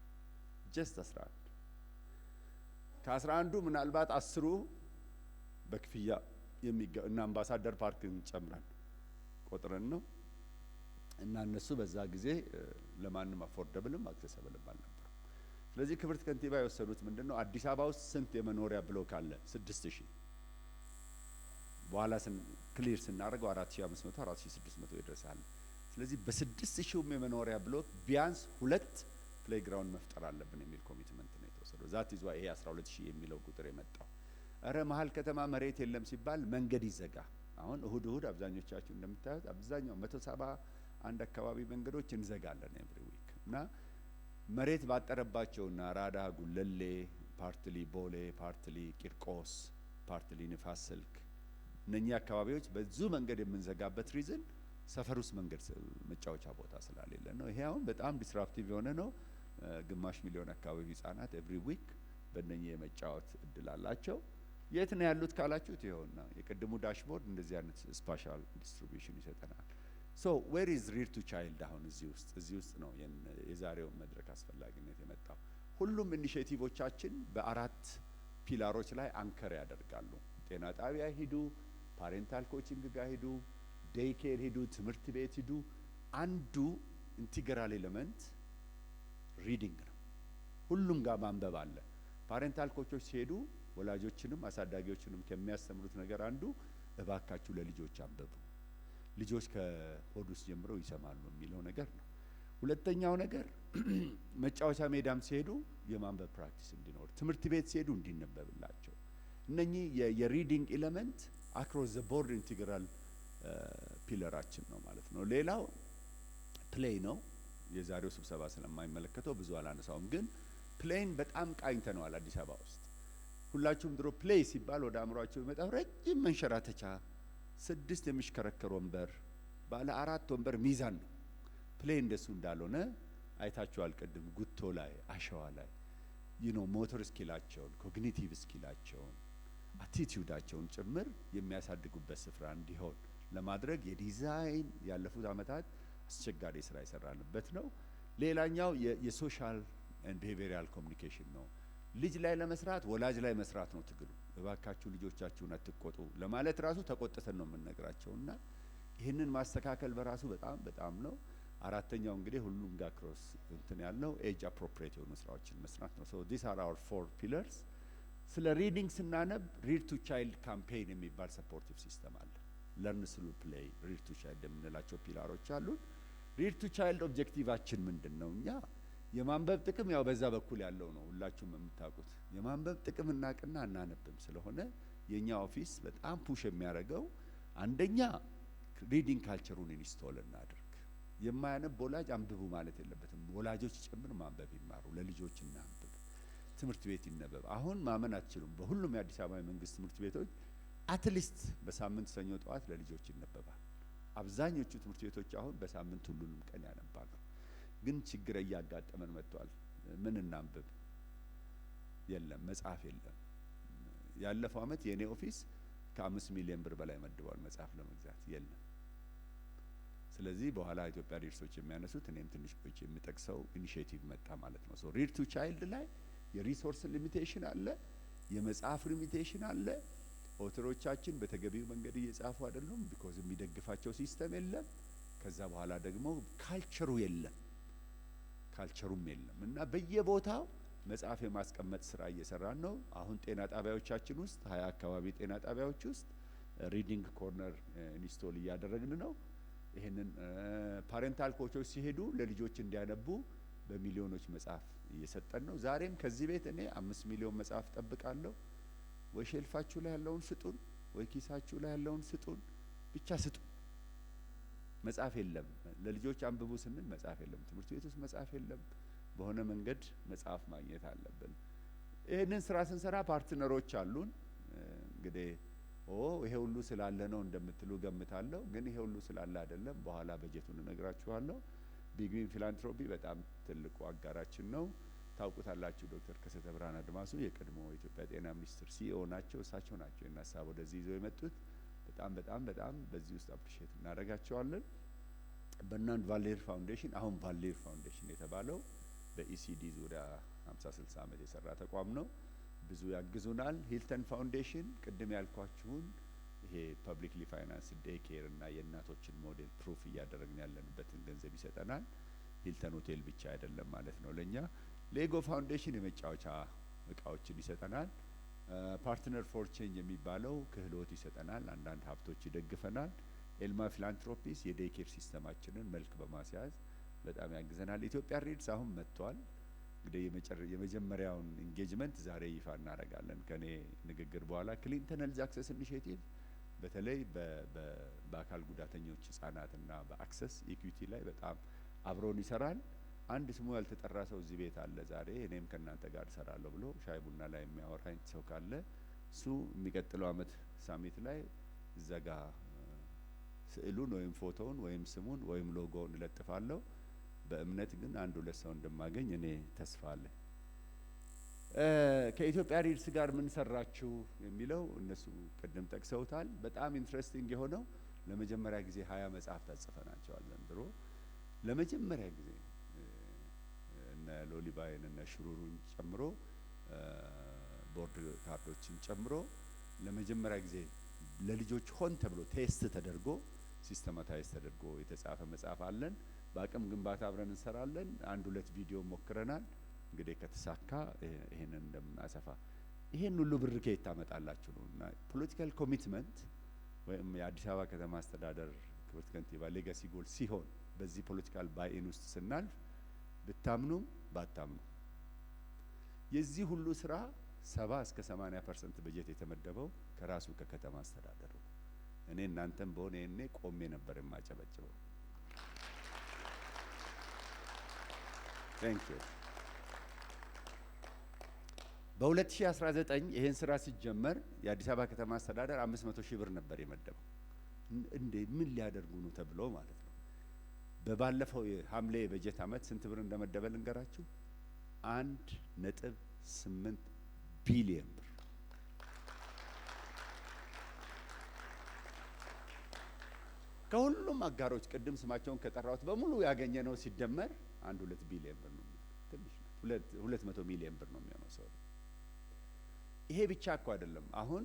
ጀስት 11 ከ11ዱ ምናልባት 10ሩ በክፍያ እና አምባሳደር ፓርክን ጨምረን ቆጥረን ነው እና እነሱ በዛ ጊዜ ለማንም አፎርደብልም አክሰሰብልም አልነበረም። ስለዚህ ክብርት ከንቲባ የወሰዱት ምንድነው አዲስ አበባ ውስጥ ስንት የመኖሪያ ብሎክ አለ? 6000 በኋላ ክሊር ስናደርገው 4500 4600 ይደርሳል። ስለዚህ በ6000ም የመኖሪያ ብሎክ ቢያንስ 2 ፕሌይግራውንድ መፍጠር አለብን የሚል ኮሚትመንት ነው የተወሰደው። ዛት ይዟ ይሄ 12000 የሚለው ቁጥር የመጣው። እረ መሀል ከተማ መሬት የለም ሲባል መንገድ ይዘጋ። አሁን እሁድ እሁድ አብዛኞቻችሁ እንደምታዩት አብዛኛው 171 አካባቢ መንገዶች እንዘጋለን ኤቭሪ ዊክ እና መሬት ባጠረባቸውና ራዳ፣ ጉለሌ፣ ፓርትሊ ቦሌ፣ ፓርትሊ ቂርቆስ፣ ፓርትሊ ንፋስ ስልክ እነኚህ አካባቢዎች በዙ መንገድ የምንዘጋበት ሪዝን ሰፈር ውስጥ መንገድ መጫወቻ ቦታ ስላሌለ ነው። ይሄ አሁን በጣም ዲስራፕቲቭ የሆነ ነው። ግማሽ ሚሊዮን አካባቢ ህጻናት ኤቭሪ ዊክ በእነኚህ የመጫወት እድል አላቸው። የት ነው ያሉት ካላችሁት ይኸውና የቅድሙ ዳሽቦርድ እንደዚህ አይነት ስፓሻል ዲስትሪቢዩሽን ይሰጠናል። ሶ ዌር ኢዝ ሪድ ቱ ቻይልድ አሁን እዚህ ውስጥ ነው የዛሬው መድረክ አስፈላጊነት የመጣው። ሁሉም ኢኒሼቲቮቻችን በአራት ፒላሮች ላይ አንከር ያደርጋሉ። ጤና ጣቢያ ሂዱ፣ ፓሬንታል ኮቺንግ ጋር ሂዱ፣ ዴይ ኬር ሂዱ፣ ትምህርት ቤት ሂዱ። አንዱ ኢንቲግራል ኤሌመንት ሪዲንግ ነው። ሁሉም ጋር ማንበብ አለ። ፓሬንታል ኮቾች ሲሄዱ ወላጆችንም አሳዳጊዎችንም ከሚያስተምሩት ነገር አንዱ እባካችሁ ለልጆች አንብቡ፣ ልጆች ከሆድ ውስጥ ጀምረው ይሰማሉ የሚለው ነገር ነው። ሁለተኛው ነገር መጫወቻ ሜዳም ሲሄዱ የማንበብ ፕራክቲስ እንዲኖር፣ ትምህርት ቤት ሲሄዱ እንዲነበብላቸው። እነኚህ የሪዲንግ ኤሌመንት አክሮስ ዘ ቦርድ ኢንቲግራል ፒለራችን ነው ማለት ነው። ሌላው ፕሌይ ነው። የዛሬው ስብሰባ ስለማይመለከተው ብዙ አላነሳውም፣ ግን ፕሌይን በጣም ቃኝተነዋል አዲስ አበባ ውስጥ። ሁላችሁም ድሮ ፕሌይ ሲባል ወደ አእምሯቸው የሚመጣው ረጅም መንሸራተቻ 6 የሚሽከረከር ወንበር፣ ባለ 4 ወንበር ሚዛን ነው። ፕሌይ እንደሱ እንዳልሆነ አይታችኋል። ቅድም ጉቶ ላይ አሸዋ ላይ ሞተር ስኪላቸውን፣ ኮግኒቲቭ ስኪላቸውን፣ አቲቲዩዳቸውን ጭምር የሚያሳድጉበት ስፍራ እንዲሆን ለማድረግ የዲዛይን ያለፉት አመታት አስቸጋሪ ስራ የሰራንበት ነው። ሌላኛው የሶሻል ኤንድ ቢሄቪየራል ኮሚኒኬሽን ነው። ልጅ ላይ ለመስራት ወላጅ ላይ መስራት ነው ትግሉ። እባካችሁ ልጆቻችሁን አትቆጡ ለማለት ራሱ ተቆጥተን ነው የምንነግራቸውና ይህንን ማስተካከል በራሱ በጣም ነው። አራተኛው እንግዲህ ሁሉም ጋር ክሮስ እንትን ያለው ኤጅ አፕሮፕሪየት የሆኑ ስራዎችን መስራት ነው። ሶ ዲስ አር አወር 4 ፒለርስ። ስለ ሪዲንግ ስናነብ ሪድ ቱ ቻይልድ ካምፔይን የሚባል ሰፖርቲቭ ሲስተም አለ። ለርን ስሉ ፕሌይ ሪድ ቱ ቻይልድ የምንላቸው ፒላሮች አሉን። ሪድ ቱ ቻይልድ ኦብጀክቲቫችን ምንድን ነው? እኛ የማንበብ ጥቅም ያው በዛ በኩል ያለው ነው ሁላችሁም የምታውቁት። የማንበብ ጥቅም እናቅና አናነብም ስለሆነ የኛ ኦፊስ በጣም ፑሽ የሚያደርገው አንደኛ ሪዲንግ ካልቸሩን ኢንስቶል እናድርግ። የማያነብ ወላጅ አንብቡ ማለት የለበትም። ወላጆች ጭምር ማንበብ ይማሩ፣ ለልጆች እናንብብ፣ ትምህርት ቤት ይነበብ። አሁን ማመን አትችሉም፣ በሁሉም የአዲስ አበባ የመንግስት ትምህርት ቤቶች አትሊስት በሳምንት ሰኞ ጠዋት ለልጆች ይነበባል። አብዛኞቹ ትምህርት ቤቶች አሁን በሳምንት ሁሉንም ቀን ያነባሉ። ግን ችግር እያጋጠመን መጥቷል። ምን እናንብብ? የለም፣ መጽሐፍ የለም። ያለፈው አመት የኔ ኦፊስ ከ5 ሚሊዮን ብር በላይ መድቧል መጽሐፍ ለመግዛት የለም። ስለዚህ በኋላ ኢትዮጵያ ሪድሶች የሚያነሱት እኔም ትንሽ ቆይቼ የምጠቅሰው ኢኒሼቲቭ መጣ ማለት ነው። ሶ ሪድ ቱ ቻይልድ ላይ የሪሶርስ ሊሚቴሽን አለ፣ የመጽሐፍ ሊሚቴሽን አለ። ኦተሮቻችን በተገቢው መንገድ እየጻፉ አይደሉም፣ ቢኮዝ የሚደግፋቸው ሲስተም የለም። ከዛ በኋላ ደግሞ ካልቸሩም የለም እና በየቦታው መጽሐፍ የማስቀመጥ ስራ እየሰራን ነው። አሁን ጤና ጣቢያዎቻችን ውስጥ 20 አካባቢ ጤና ጣቢያዎች ውስጥ ሪዲንግ ኮርነር ኢንስቶል እያደረግን ነው። ይሄንን ፓሬንታል ኮቾች ሲሄዱ ለልጆች እንዲያነቡ በሚሊዮኖች መጽሐፍ እየሰጠን ነው። ዛሬም ከዚህ ቤት እኔ 5 ሚሊዮን መጽሐፍ ጠብቃለሁ። ወይ ሼልፋችሁ ላይ ያለውን ስጡን፣ ወይ ኪሳችሁ ላይ ያለውን ስጡን፣ ብቻ ስጡን። መጽሐፍ የለም ለልጆች አንብቡ ስንል መጽሐፍ የለም፣ ትምህርት ቤት ውስጥ መጽሐፍ የለም። በሆነ መንገድ መጽሐፍ ማግኘት አለብን። ይህንን ስራ ስንሰራ ፓርትነሮች አሉን። እንግዲህ ይሄ ሁሉ ስላለ ነው እንደምትሉ ገምታለሁ፣ ግን ይሄ ሁሉ ስላለ አይደለም። በኋላ በጀቱን እነግራችኋለሁ። ቢግ ዊን ፊላንትሮፒ በጣም ትልቁ አጋራችን ነው። ታውቁታላችሁ። ዶክተር ከሰተ ብርሃን አድማሱ የቀድሞ የኢትዮጵያ ጤና ሚኒስትር ሲኢኦ ናቸው። እሳቸው ናቸው ይህን ሀሳብ ወደዚህ ይዘው የመጡት። በጣም በዚህ ውስጥ አፕሪሼት እናደርጋቸዋለን። በርናርድ ቫሌር ፋውንዴሽን፣ አሁን ቫሌር ፋውንዴሽን የተባለው በኢሲዲ ዙሪያ 50-60 ዓመት የሰራ ተቋም ነው። ብዙ ያግዙናል። ሂልተን ፋውንዴሽን ቅድም ያልኳችሁን ይሄ ፐብሊክሊ ፋይናንስ ዴይ ኬር እና የእናቶችን ሞዴል ፕሩፍ እያደረግን ያለንበትን ገንዘብ ይሰጠናል። ሂልተን ሆቴል ብቻ አይደለም ማለት ነው ለኛ። ሌጎ ፋውንዴሽን የመጫወቻ እቃዎችን ይሰጠናል። ፓርትነር ፎር ቼንጅ የሚባለው ክህሎት ይሰጠናል፣ አንዳንድ ሀብቶች ይደግፈናል። ኤልማ ፊላንትሮፒስ የዴይ ኬር ሲስተማችንን መልክ በማስያዝ በጣም ያግዘናል። ኢትዮጵያ ሬድስ አሁን መጥቷል። እንግዲህ የመጀመሪያውን ኢንጌጅመንት ዛሬ ይፋ እናደርጋለን ከኔ ንግግር በኋላ። ክሊንተን ሄልዝ አክሰስ ኢኒሼቲቭ በተለይ በአካል ጉዳተኞች ህጻናትና በአክሰስ ኢኩዊቲ ላይ በጣም አብሮን ይሰራል። አንድ ስሙ ያልተጠራ ሰው እዚህ ቤት አለ ዛሬ እኔም ከእናንተ ጋር እሰራለሁ ብሎ ሻይ ቡና ላይ የሚያወራኝ ሰው ካለ እሱ የሚቀጥለው አመት ሳሚት ላይ እዛ ጋ ስዕሉን ወይም ፎቶውን ወይም ስሙን ወይም ሎጎውን እለጥፋለሁ። በእምነት ግን 1-2 ሰው እንደማገኝ እኔ ተስፋ አለኝ። ከኢትዮጵያ ሪድስ ጋር ምን ሰራችሁ የሚለው እነሱ ቅድም ጠቅሰውታል። በጣም ኢንትረስቲንግ የሆነው ለመጀመሪያ ጊዜ 20 መጽሐፍ ታጽፈናቸዋል ዘንድሮ። ለመጀመሪያ ጊዜ እነ ሎሊባይን እነ ሽሩሩን ጨምሮ ቦርድ ካርዶችን ጨምሮ ለመጀመሪያ ጊዜ ለልጆች ሆን ተብሎ ቴስት ተደርጎ ሲስተማታይዝ ተደርጎ የተጻፈ መጽሐፍ አለን። በአቅም ግንባታ አብረን እንሰራለን። 1-2 ቪዲዮ ሞክረናል። እንግዲህ ከተሳካ ይሄንን እንደምናሰፋ። ይሄን ሁሉ ብር ከየት ታመጣላችሁ ነው? እና ፖለቲካል ኮሚትመንት ወይም የአዲስ አበባ ከተማ አስተዳደር ክብርት ከንቲባ ሌጋሲ ጎል ሲሆን በዚህ ፖለቲካል ባይን ውስጥ ስናልፍ ብታምኑም ባታምኑ የዚህ ሁሉ ስራ 70-80% በጀት የተመደበው ከራሱ ከከተማ አስተዳደሩ። እኔ እናንተም በሆነ እኔ ቆሜ ነበር የማጨበጭበው። ታንክ ዩ። በ2019 ይሄን ስራ ሲጀመር የአዲስ አበባ ከተማ አስተዳደር 500,000 ብር ነበር የመደበው። እንዴ ምን ሊያደርጉ ነው ተብሎ ማለት ነው። በባለፈው የሐምሌ በጀት አመት ስንት ብር እንደመደበ ልንገራችሁ። 1.8 ቢሊዮን ብር። ከሁሉም አጋሮች ቅድም ስማቸውን ከጠራሁት በሙሉ ያገኘ ነው ሲደመር 1-2 ቢሊዮን ብር ነው። ትንሽ ነው። 200 ሚሊዮን ብር ነው የሚሆነው ሰው። ይሄ ብቻ እኮ አይደለም። አሁን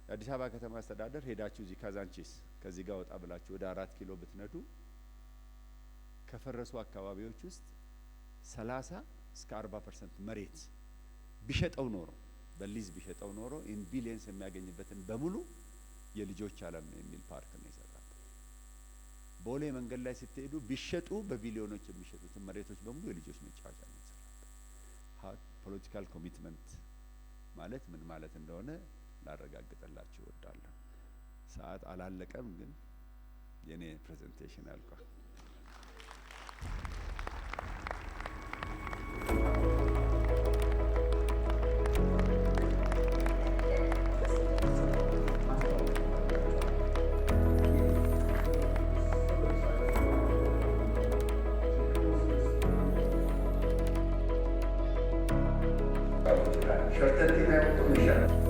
የአዲስ አበባ ከተማ አስተዳደር ሄዳችሁ እዚህ ካዛንቺስ ከዚህ ጋር ወጣ ብላችሁ ወደ 4 ኪሎ ብትነዱ ከፈረሱ አካባቢዎች ውስጥ 30-40% መሬት ቢሸጠው ኖሮ በሊዝ ቢሸጠው ኖሮ ኢን ቢሊየንስ የሚያገኝበትን በሙሉ የልጆች ዓለም የሚል ፓርክ ነው የሰራው። ቦሌ መንገድ ላይ ስትሄዱ ቢሸጡ በቢሊዮኖች የሚሸጡትን መሬቶች በሙሉ የልጆች መጫወቻ ነው የሰራው። ፖለቲካል ኮሚትመንት ማለት ምን ማለት እንደሆነ ላረጋግጥላችሁ እወዳለሁ። ሰዓት አላለቀም፣ ግን የኔ ፕሬዘንቴሽን አልቋል። Shortcutting